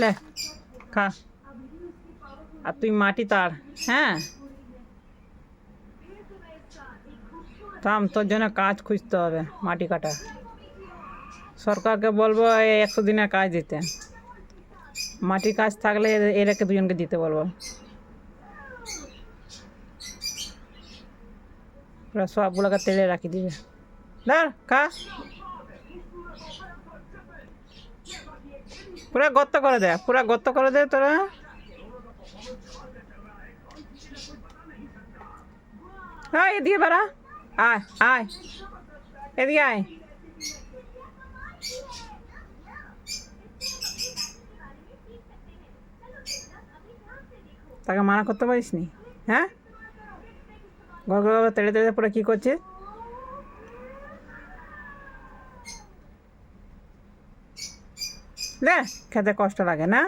লে খা। আর তুই মাটি তার, হ্যাঁ থাম, তোর জন্য কাজ খুঁজতে হবে মাটি কাটা। সরকারকে বলবো এই 100 দিনের কাজ দিতে, মাটির কাজ থাকলে এদেরকে দুজনকে দিতে বলবো। পুরো সবগুলোকে তেলে রাখি দিবে। ধর খা, পুরা গর্ত করে দে, পুরা গর্ত করে দে তোরা। হ্যাঁ এদিকে বেড়া, আয় আয় এদিকে আয়। তাকে মানা করতে পারিস নি? হ্যাঁ ঘর ঘর তেড়ে তেড়ে পুরো কী করছে? লে খেতে কষ্ট লাগে না?